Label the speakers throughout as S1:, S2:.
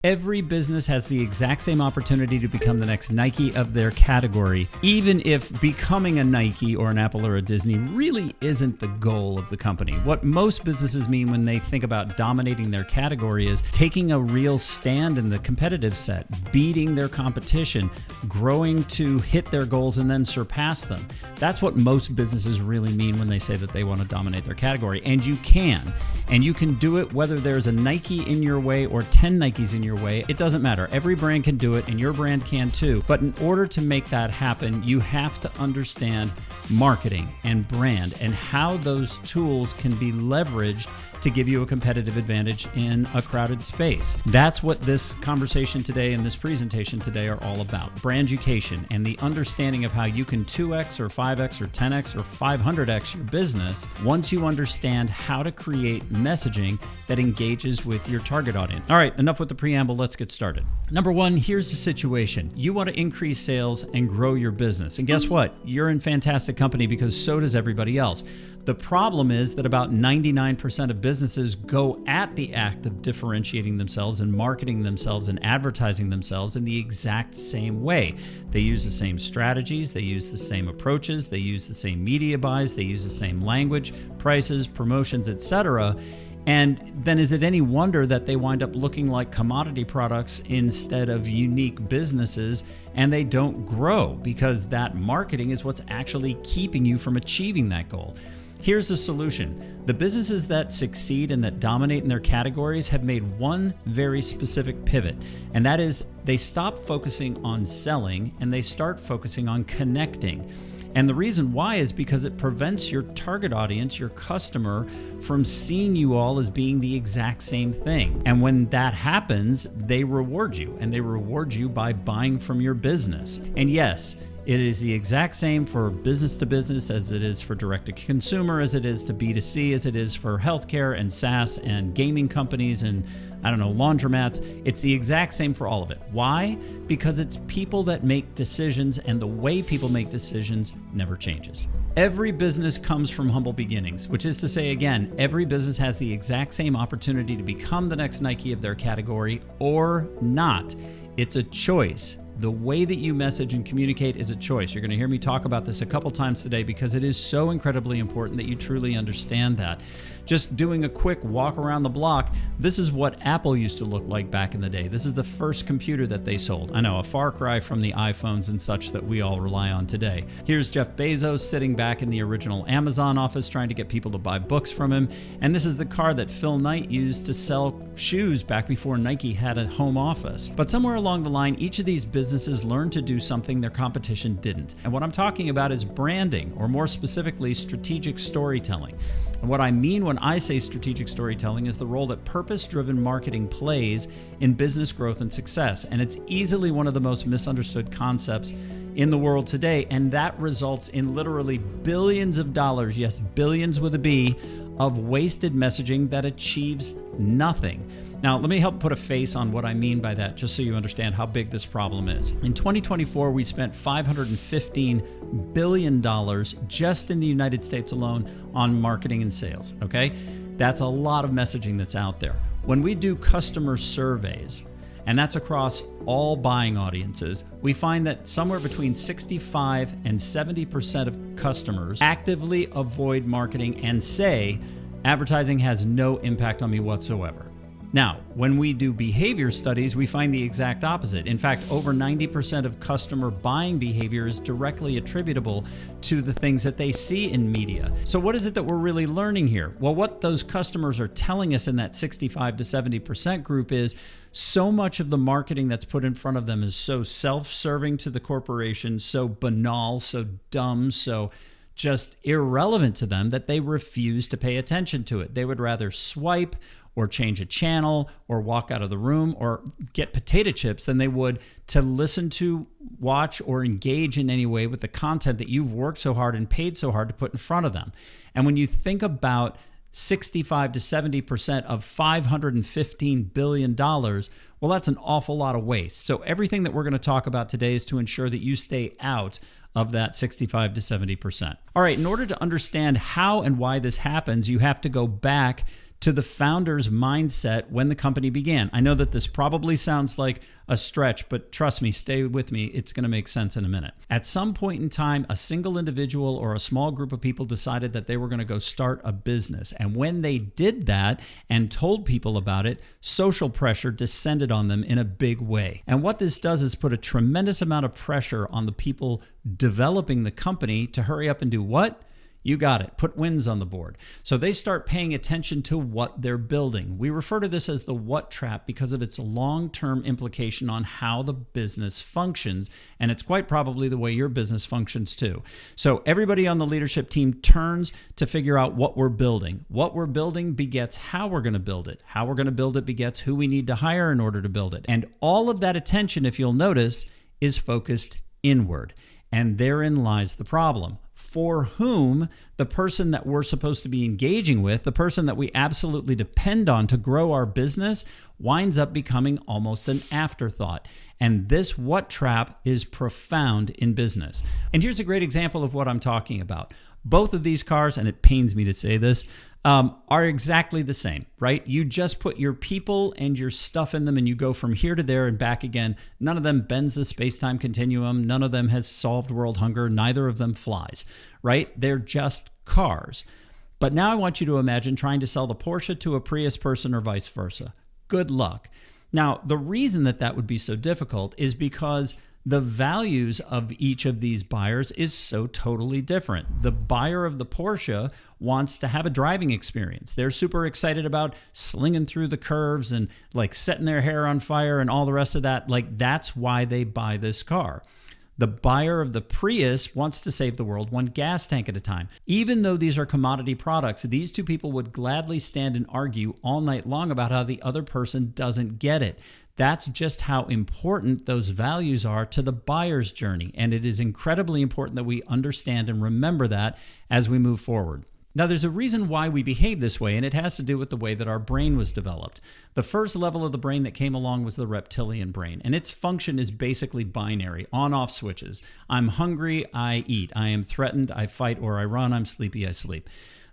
S1: Every business has the exact same opportunity to become the next Nike of their category, even if becoming a Nike or an Apple or a Disney really isn't the goal of the company. What most businesses mean when they think about dominating their category is taking a real stand in the competitive set, beating their competition, growing to hit their goals and then surpass them. That's what most businesses really mean when they say that they want to dominate their category. And you can. And you can do it whether there's a Nike in your way or 10 Nikes in your way. It doesn't matter. Every brand can do it and your brand can too. But in order to make that happen, you have to understand marketing and brand and how those tools can be leveraged to give you a competitive advantage in a crowded space. That's what this conversation today and this presentation today are all about. Brand education and the understanding of how you can 2x or 5x or 10x or 500x your business once you understand how to create messaging that engages with your target audience. All right, enough with the preamble. Let's get started. Number one, here's the situation. You want to increase sales and grow your business. And guess what? You're in fantastic company because so does everybody else. The problem is that about 99% of businesses go at the act of differentiating themselves and marketing themselves and advertising themselves in the exact same way. They use the same strategies, they use the same approaches, they use the same media buys, they use the same language, prices, promotions, etc. And then is it any wonder that they wind up looking like commodity products instead of unique businesses, and they don't grow because that marketing is what's actually keeping you from achieving that goal. Here's the solution. The businesses that succeed and that dominate in their categories have made one very specific pivot, and that is they stop focusing on selling and they start focusing on connecting. And the reason why is because it prevents your target audience, your customer, from seeing you all as being the exact same thing. And when that happens, they reward you, and they reward you by buying from your business. And yes, it is the exact same for business to business as it is for direct to consumer, as it is to B2C, as it is for healthcare and SaaS and gaming companies and laundromats. It's the exact same for all of it. Why? Because it's people that make decisions, and the way people make decisions never changes. Every business comes from humble beginnings, which is to say, again, every business has the exact same opportunity to become the next Nike of their category or not. It's a choice. The way that you message and communicate is a choice. You're going to hear me talk about this a couple times today because it is so incredibly important that you truly understand that. Just doing a quick walk around the block, this is what Apple used to look like back in the day. This is the first computer that they sold. I know, a far cry from the iPhones and such that we all rely on today. Here's Jeff Bezos sitting back in the original Amazon office trying to get people to buy books from him. And this is the car that Phil Knight used to sell shoes back before Nike had a home office. But somewhere along the line, each of these businesses learned to do something their competition didn't. And what I'm talking about is branding, or more specifically, strategic storytelling. And what I mean when I say strategic storytelling is the role that purpose-driven marketing plays in business growth and success. And it's easily one of the most misunderstood concepts in the world today. And that results in literally billions of dollars, yes, billions with a B, of wasted messaging that achieves nothing. Now, let me help put a face on what I mean by that, just so you understand how big this problem is. In 2024, we spent $515 billion just in the United States alone on marketing and sales, okay? That's a lot of messaging that's out there. When we do customer surveys, and that's across all buying audiences, we find that somewhere between 65 and 70% of customers actively avoid marketing and say, advertising has no impact on me whatsoever. Now, when we do behavior studies, we find the exact opposite. In fact, over 90% of customer buying behavior is directly attributable to the things that they see in media. So what is it that we're really learning here? Well, what those customers are telling us in that 65 to 70% group is so much of the marketing that's put in front of them is so self-serving to the corporation, so banal, so dumb, so just irrelevant to them that they refuse to pay attention to it. They would rather swipe or change a channel or walk out of the room or get potato chips than they would to listen to, watch, or engage in any way with the content that you've worked so hard and paid so hard to put in front of them. And when you think about 65 to 70% of $515 billion, well, that's an awful lot of waste. So everything that we're going to talk about today is to ensure that you stay out of that 65 to 70%. All right, in order to understand how and why this happens, you have to go back to the founder's mindset when the company began. I know that this probably sounds like a stretch, but trust me, stay with me. It's going to make sense in a minute. At some point in time, a single individual or a small group of people decided that they were going to go start a business. And when they did that and told people about it, social pressure descended on them in a big way. And what this does is put a tremendous amount of pressure on the people developing the company to hurry up and do what? You got it. Put wins on the board. So they start paying attention to what they're building. We refer to this as the what trap because of its long-term implication on how the business functions. And it's quite probably the way your business functions too. So everybody on the leadership team turns to figure out what we're building. What we're building begets how we're going to build it. How we're going to build it begets who we need to hire in order to build it. And all of that attention, if you'll notice, is focused inward. And therein lies the problem. For whom the person that we're supposed to be engaging with, the person that we absolutely depend on to grow our business, winds up becoming almost an afterthought. And this what trap is profound in business. And here's a great example of what I'm talking about. Both of these cars, and it pains me to say this, are exactly the same, right? You just put your people and your stuff in them and you go from here to there and back again. None of them bends the space-time continuum. None of them has solved world hunger. Neither of them flies, right? They're just cars. But now I want you to imagine trying to sell the Porsche to a Prius person or vice versa. Good luck. Now, the reason that that would be so difficult is because the values of each of these buyers is so totally different. The buyer of the Porsche wants to have a driving experience. They're super excited about slinging through the curves and like setting their hair on fire and all the rest of that. Like that's why they buy this car. The buyer of the Prius wants to save the world one gas tank at a time. Even though these are commodity products, these two people would gladly stand and argue all night long about how the other person doesn't get it. That's just how important those values are to the buyer's journey. And it is incredibly important that we understand and remember that as we move forward. Now, there's a reason why we behave this way, and it has to do with the way that our brain was developed. The first level of the brain that came along was the reptilian brain, and its function is basically binary, on-off switches. I'm hungry, I eat. I am threatened, I fight or I run. I'm sleepy, I sleep.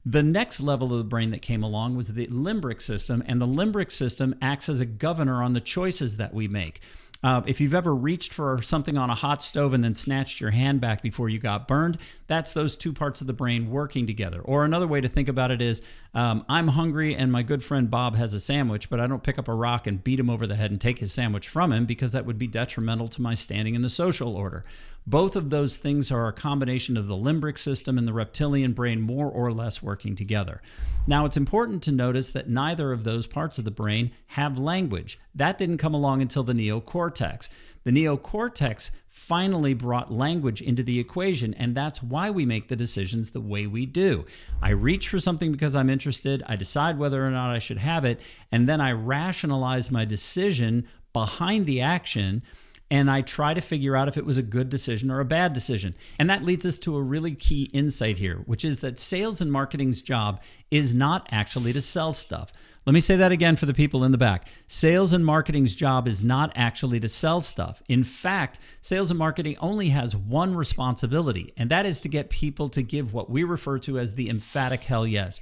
S1: The next level of the brain that came along was the limbic system, and the limbic system acts as a governor on the choices that we make. If you've ever reached for something on a hot stove and then snatched your hand back before you got burned, that's those two parts of the brain working together. Or another way to think about it is, I'm hungry and my good friend Bob has a sandwich, but I don't pick up a rock and beat him over the head and take his sandwich from him because that would be detrimental to my standing in the social order. Both of those things are a combination of the limbic system and the reptilian brain more or less working together. Now, it's important to notice that neither of those parts of the brain have language. That didn't come along until the neocortex. The neocortex finally brought language into the equation, and that's why we make the decisions the way we do. I reach for something because I'm interested, I decide whether or not I should have it, and then I rationalize my decision behind the action, and I try to figure out if it was a good decision or a bad decision. And that leads us to a really key insight here, which is that sales and marketing's job is not actually to sell stuff. Let me say that again for the people in the back. Sales and marketing's job is not actually to sell stuff. In fact, sales and marketing only has one responsibility, and that is to get people to give what we refer to as the emphatic hell yes.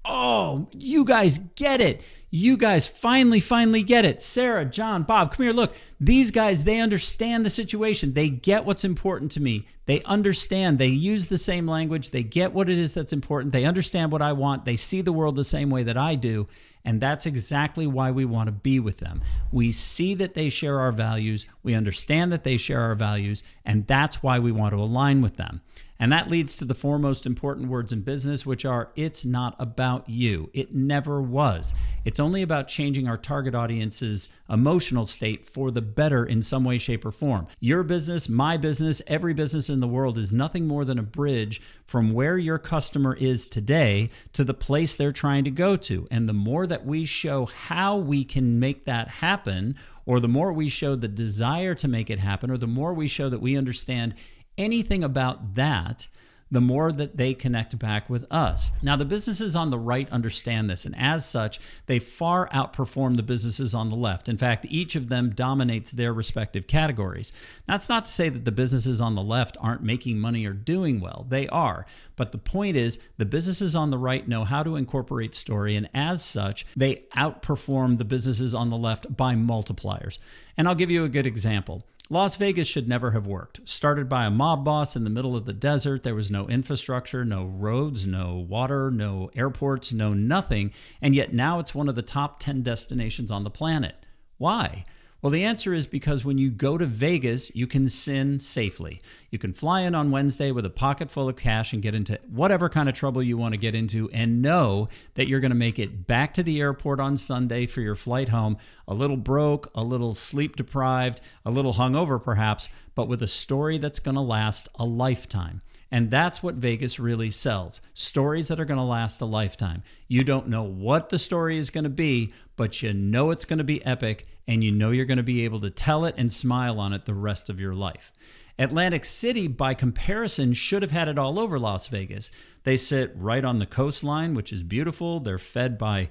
S1: Oh, you guys get it. You guys finally get it. Sarah, John, Bob, come here. Look, these guys, they understand the situation. They get what's important to me. They understand. They use the same language. They get what it is that's important. They understand what I want. They see the world the same way that I do. And that's exactly why we want to be with them. We see that they share our values. We understand that they share our values. And that's why we want to align with them. And that leads to the four most important words in business, which are, it's not about you. It never was. It's only about changing our target audience's emotional state for the better in some way, shape, or form. Your business, my business, every business in the world is nothing more than a bridge from where your customer is today to the place they're trying to go to. And the more that we show how we can make that happen, or the more we show the desire to make it happen, or the more we show that we understand anything about that, the more that they connect back with us. Now, the businesses on the right understand this, and as such, they far outperform the businesses on the left. In fact, each of them dominates their respective categories. Now, it's not to say that the businesses on the left aren't making money or doing well. They are. But the point is, the businesses on the right know how to incorporate story, and as such, they outperform the businesses on the left by multipliers. And I'll give you a good example. Las Vegas should never have worked. Started by a mob boss in the middle of the desert. There was no infrastructure, no roads, no water, no airports, no nothing. And yet now it's one of the top 10 destinations on the planet. Why? Well, the answer is because when you go to Vegas, you can sin safely. You can fly in on Wednesday with a pocket full of cash and get into whatever kind of trouble you want to get into and know that you're going to make it back to the airport on Sunday for your flight home, a little broke, a little sleep deprived, a little hungover perhaps, but with a story that's going to last a lifetime. And that's what Vegas really sells. Stories that are going to last a lifetime. You don't know what the story is going to be, but you know it's going to be epic, and you know you're going to be able to tell it and smile on it the rest of your life. Atlantic City, by comparison, should have had it all over Las Vegas. They sit right on the coastline, which is beautiful. They're fed by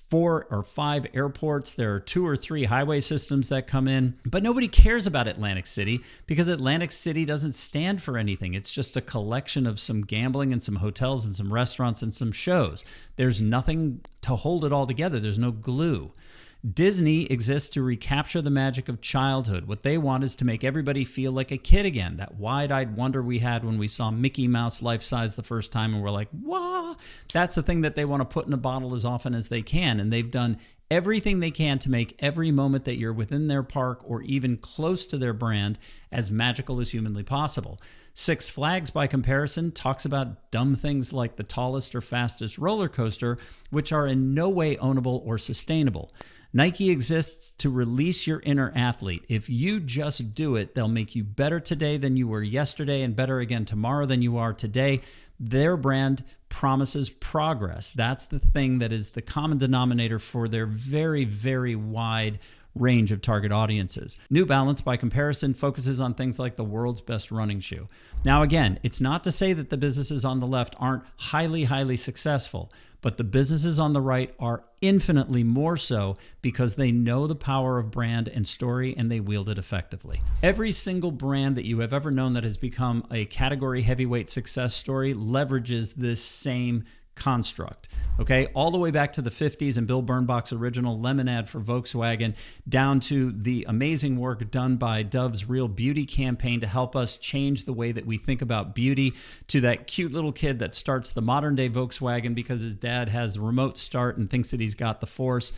S1: 4 or 5 airports. There are 2 or 3 highway systems that come in. But nobody cares about Atlantic City because Atlantic City doesn't stand for anything. It's just a collection of some gambling and some hotels and some restaurants and some shows. There's nothing to hold it all together. There's no glue. Disney exists to recapture the magic of childhood. What they want is to make everybody feel like a kid again. That wide-eyed wonder we had when we saw Mickey Mouse life-size the first time and we're like, wah! That's the thing that they want to put in a bottle as often as they can. And they've done everything they can to make every moment that you're within their park or even close to their brand as magical as humanly possible. Six Flags, by comparison, talks about dumb things like the tallest or fastest roller coaster, which are in no way ownable or sustainable. Nike exists to release your inner athlete. If you just do it, they'll make you better today than you were yesterday and better again tomorrow than you are today. Their brand promises progress. That's the thing that is the common denominator for their very, very wide range of target audiences. New Balance, by comparison, focuses on things like the world's best running shoe. Now, again, it's not to say that the businesses on the left aren't highly, highly successful, but the businesses on the right are infinitely more so because they know the power of brand and story and they wield it effectively. Every single brand that you have ever known that has become a category heavyweight success story leverages this same construct, okay? All the way back to the 50s and Bill Bernbach's original Lemon ad for Volkswagen, down to the amazing work done by Dove's Real Beauty campaign to help us change the way that we think about beauty, to that cute little kid that starts the modern day Volkswagen because his dad has the remote start and thinks that he's got the force.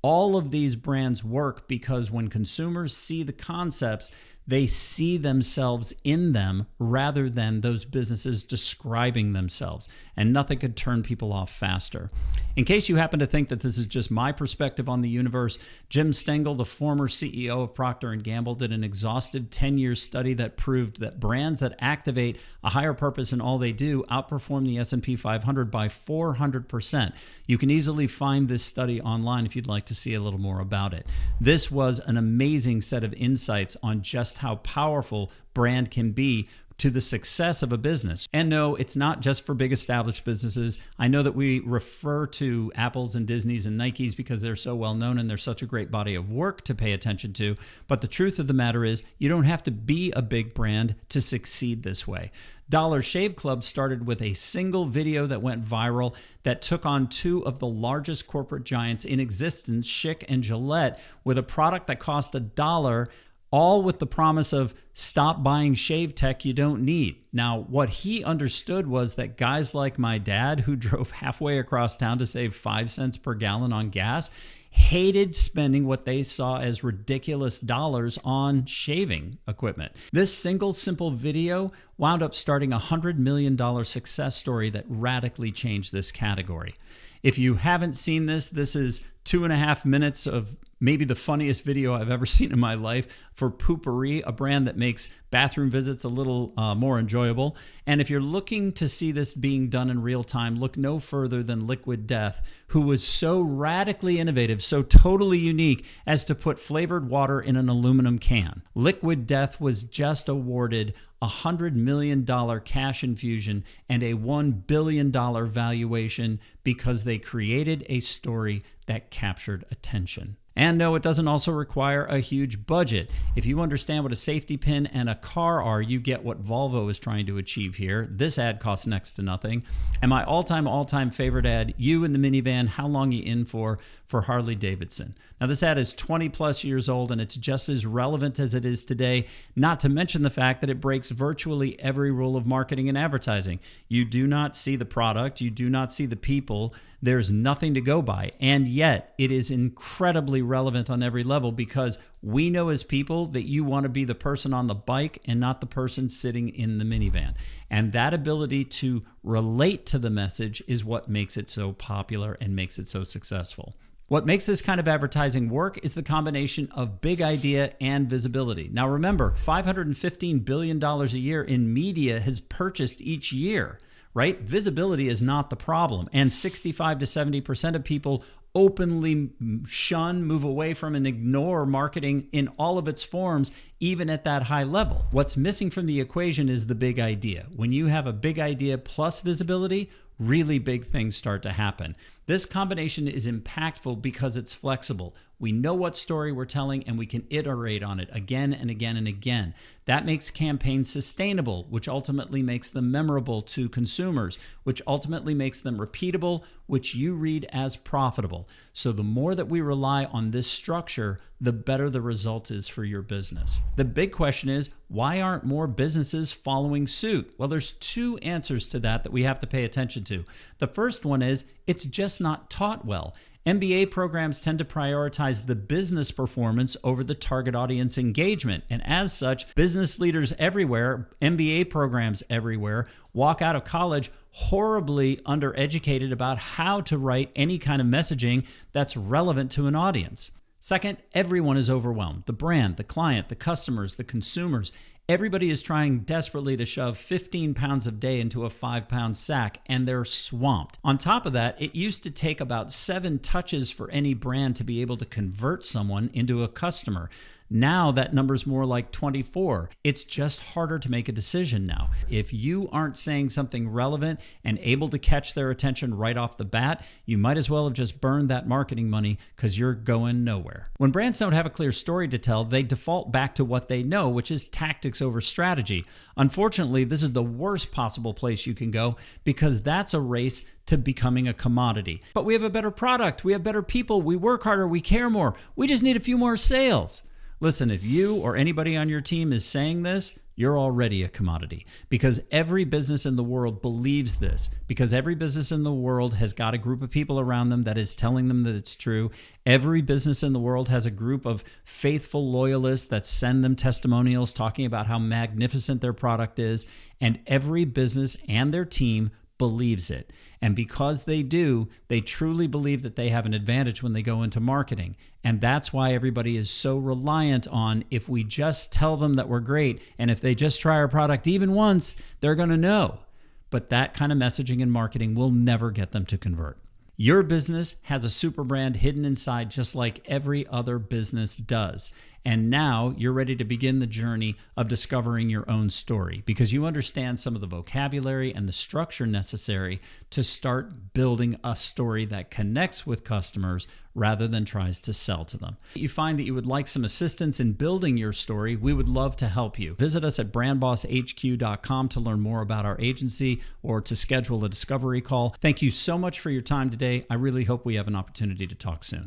S1: All of these brands work because when consumers see the concepts, they see themselves in them rather than those businesses describing themselves. And nothing could turn people off faster. In case you happen to think that this is just my perspective on the universe, Jim Stengel, the former CEO of Procter & Gamble, did an exhaustive 10-year study that proved that brands that activate a higher purpose in all they do outperform the S&P 500 by 400%. You can easily find this study online if you'd like to see a little more about it. This was an amazing set of insights on just how powerful brand can be to the success of a business. And no, it's not just for big established businesses. I know that we refer to Apples and Disneys and Nikes because they're so well known and they're such a great body of work to pay attention to. But the truth of the matter is you don't have to be a big brand to succeed this way. Dollar Shave Club started with a single video that went viral that took on 2 of the largest corporate giants in existence, Schick and Gillette, with a product that cost $1, all with the promise of stop buying shave tech you don't need. Now, what he understood was that guys like my dad, who drove halfway across town to save 5 cents per gallon on gas, hated spending what they saw as ridiculous dollars on shaving equipment. This single simple video wound up starting a $100 million success story that radically changed this category. If you haven't seen this, this is 2.5 minutes of maybe the funniest video I've ever seen in my life for Poopery, a brand that makes bathroom visits a little more enjoyable. And if you're looking to see this being done in real time, look no further than Liquid Death, who was so radically innovative, so totally unique as to put flavored water in an aluminum can. Liquid Death was just awarded a $100 million cash infusion and a $1 billion valuation because they created a story that captured attention. And no, it doesn't also require a huge budget. If you understand what a safety pin and a car are, you get what Volvo is trying to achieve here. This ad costs next to nothing. And my all-time favorite ad, you in the minivan, how long you in for Harley Davidson. Now this ad is 20 plus years old and it's just as relevant as it is today, not to mention the fact that it breaks virtually every rule of marketing and advertising. You do not see the product, you do not see the people, there's nothing to go by, and yet it is incredibly relevant on every level because we know as people that you want to be the person on the bike and not the person sitting in the minivan. And that ability to relate to the message is what makes it so popular and makes it so successful. What makes this kind of advertising work is the combination of big idea and visibility. Now remember, $515 billion a year in media is purchased each year, right? Visibility is not the problem. And 65 to 70% of people openly shun, move away from, and ignore marketing in all of its forms, even at that high level. What's missing from the equation is the big idea. When you have a big idea plus visibility, really big things start to happen. This combination is impactful because it's flexible. We know what story we're telling and we can iterate on it again and again and again. That makes campaigns sustainable, which ultimately makes them memorable to consumers, which ultimately makes them repeatable, which you read as profitable. So the more that we rely on this structure, the better the result is for your business. The big question is, why aren't more businesses following suit? Well, there's two answers to that we have to pay attention to. The first one is, it's just not taught well. MBA programs tend to prioritize the business performance over the target audience engagement. And as such, business leaders everywhere, MBA programs everywhere, walk out of college horribly undereducated about how to write any kind of messaging that's relevant to an audience. Second, everyone is overwhelmed. The brand, the client, the customers, the consumers. Everybody is trying desperately to shove 15 pounds a day into a 5-pound sack, and they're swamped. On top of that, it used to take about 7 touches for any brand to be able to convert someone into a customer. Now that number's more like 24. It's just harder to make a decision now. If you aren't saying something relevant and able to catch their attention right off the bat, you might as well have just burned that marketing money because you're going nowhere. When brands don't have a clear story to tell, they default back to what they know, which is tactics over strategy. Unfortunately, this is the worst possible place you can go because that's a race to becoming a commodity. But we have a better product, we have better people, we work harder, we care more. We just need a few more sales. Listen, if you or anybody on your team is saying this, you're already a commodity because every business in the world believes this, because every business in the world has got a group of people around them that is telling them that it's true. Every business in the world has a group of faithful loyalists that send them testimonials talking about how magnificent their product is, and every business and their team believes it. And because they do, they truly believe that they have an advantage when they go into marketing. And that's why everybody is so reliant on, if we just tell them that we're great, and if they just try our product even once, they're going to know. But that kind of messaging and marketing will never get them to convert. Your business has a super brand hidden inside just like every other business does. And now you're ready to begin the journey of discovering your own story because you understand some of the vocabulary and the structure necessary to start building a story that connects with customers rather than tries to sell to them. If you find that you would like some assistance in building your story, we would love to help you. Visit us at brandbosshq.com to learn more about our agency or to schedule a discovery call. Thank you so much for your time today. I really hope we have an opportunity to talk soon.